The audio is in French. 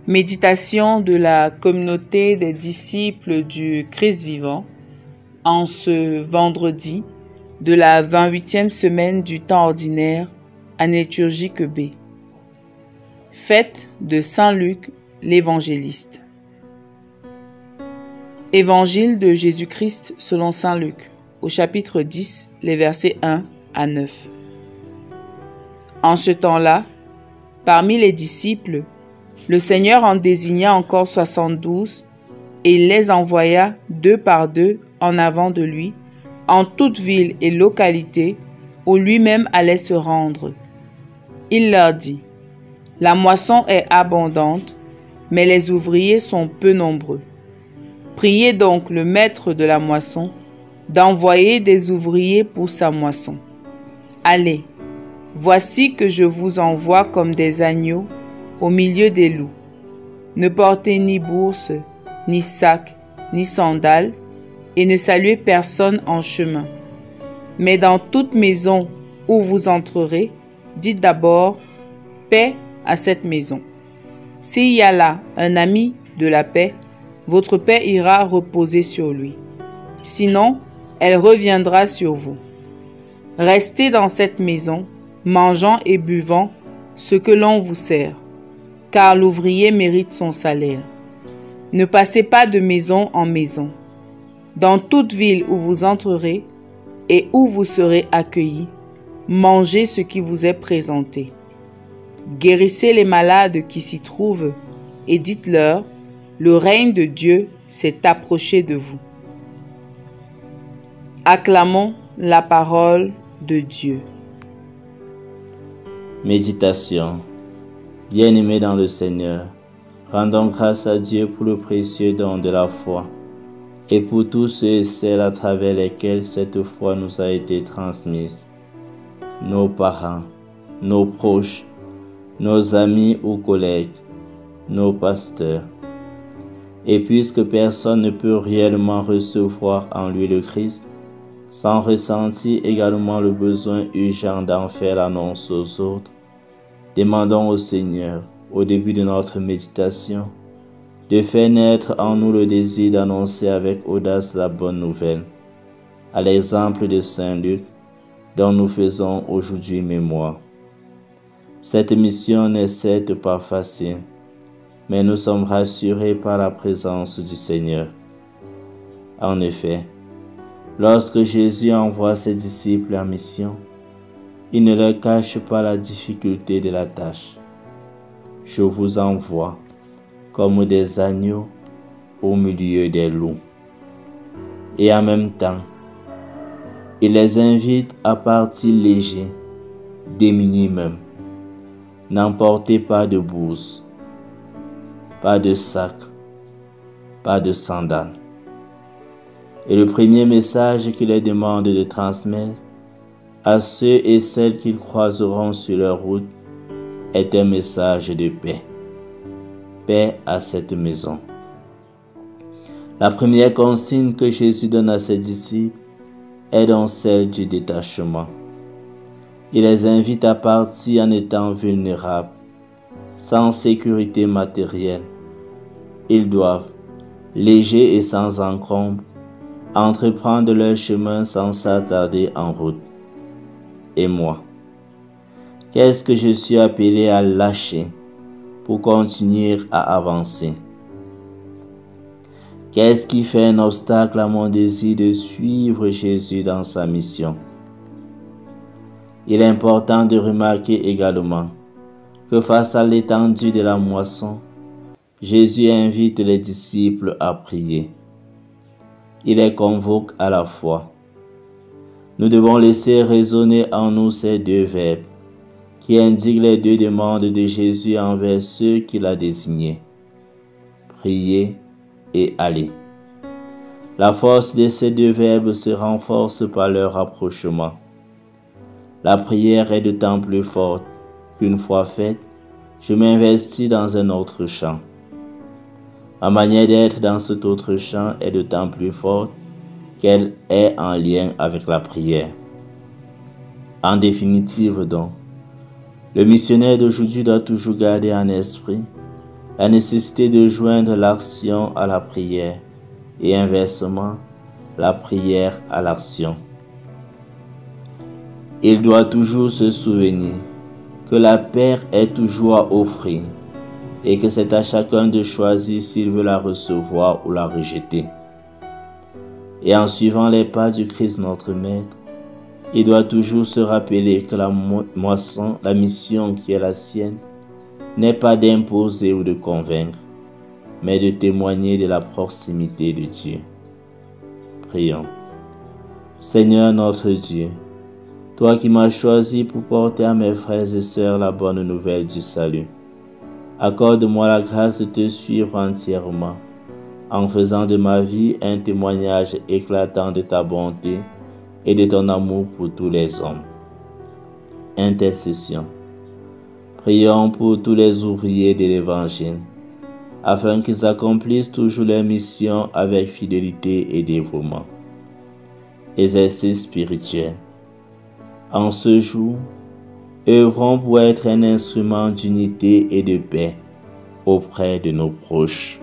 Méditation de la communauté des disciples du Christ vivant en ce vendredi de la 28e semaine du temps ordinaire, année liturgique B. Fête de Saint Luc l'évangéliste. Évangile de Jésus-Christ selon Saint Luc, au chapitre 10, les versets 1 à 9. En ce temps-là, parmi les disciples, le Seigneur en désigna encore 72 et il les envoya deux par deux en avant de lui, en toute ville et localité où lui-même allait se rendre. Il leur dit : « La moisson est abondante, mais les ouvriers sont peu nombreux. Priez donc le maître de la moisson d'envoyer des ouvriers pour sa moisson. Allez, voici que je vous envoie comme des agneaux au milieu des loups. Ne portez ni bourse, ni sac, ni sandales, et ne saluez personne en chemin. Mais dans toute maison où vous entrerez, dites d'abord « Paix à cette maison ». S'il y a là un ami de la paix, votre paix ira reposer sur lui. Sinon, elle reviendra sur vous. Restez dans cette maison, mangeant et buvant ce que l'on vous sert, car l'ouvrier mérite son salaire. Ne passez pas de maison en maison. Dans toute ville où vous entrerez et où vous serez accueillis, mangez ce qui vous est présenté. Guérissez les malades qui s'y trouvent et dites-leur : le règne de Dieu s'est approché de vous. Acclamons la parole de Dieu. Méditation. Bien-aimés dans le Seigneur, rendons grâce à Dieu pour le précieux don de la foi et pour tous ceux et celles à travers lesquels cette foi nous a été transmise. Nos parents, nos proches, nos amis ou collègues, nos pasteurs. Et puisque personne ne peut réellement recevoir en lui le Christ, sans ressentir également le besoin urgent d'en faire l'annonce aux autres, demandons au Seigneur, au début de notre méditation, de faire naître en nous le désir d'annoncer avec audace la bonne nouvelle, à l'exemple de Saint Luc, dont nous faisons aujourd'hui mémoire. Cette mission n'est certes pas facile, mais nous sommes rassurés par la présence du Seigneur. En effet, lorsque Jésus envoie ses disciples en mission, il ne leur cache pas la difficulté de la tâche. Je vous envoie comme des agneaux au milieu des loups. Et en même temps, il les invite à partir légers, démunis même. N'emportez pas de bourse, pas de sac, pas de sandales. Et le premier message qu'il leur demande de transmettre à ceux et celles qu'ils croiseront sur leur route est un message de paix. Paix à cette maison. La première consigne que Jésus donne à ses disciples est donc celle du détachement. Il les invite à partir en étant vulnérables, sans sécurité matérielle. Ils doivent, légers et sans encombre, entreprendre leur chemin sans s'attarder en route. Et moi, qu'est-ce que je suis appelé à lâcher pour continuer à avancer? Qu'est-ce qui fait un obstacle à mon désir de suivre Jésus dans sa mission? Il est important de remarquer également que face à l'étendue de la moisson, Jésus invite les disciples à prier. Il les convoque à la foi. Nous devons laisser résonner en nous ces deux verbes qui indiquent les deux demandes de Jésus envers ceux qu'il a désignés. Prier et aller. La force de ces deux verbes se renforce par leur rapprochement. La prière est d'autant plus forte qu'une fois faite, je m'investis dans un autre champ. Ma manière d'être dans cet autre champ est d'autant plus forte qu'elle est en lien avec la prière. En définitive donc, le missionnaire d'aujourd'hui doit toujours garder en esprit la nécessité de joindre l'action à la prière et inversement, la prière à l'action. Il doit toujours se souvenir que la paix est toujours à offrir et que c'est à chacun de choisir s'il veut la recevoir ou la rejeter. Et en suivant les pas du Christ notre Maître, il doit toujours se rappeler que la mission qui est la sienne, n'est pas d'imposer ou de convaincre, mais de témoigner de la proximité de Dieu. Prions. Seigneur notre Dieu, toi qui m'as choisi pour porter à mes frères et sœurs la bonne nouvelle du salut, accorde-moi la grâce de te suivre entièrement, en faisant de ma vie un témoignage éclatant de ta bonté et de ton amour pour tous les hommes. Intercession. Prions pour tous les ouvriers de l'Évangile, afin qu'ils accomplissent toujours leur mission avec fidélité et dévouement. Exercice spirituel. En ce jour, œuvrons pour être un instrument d'unité et de paix auprès de nos proches.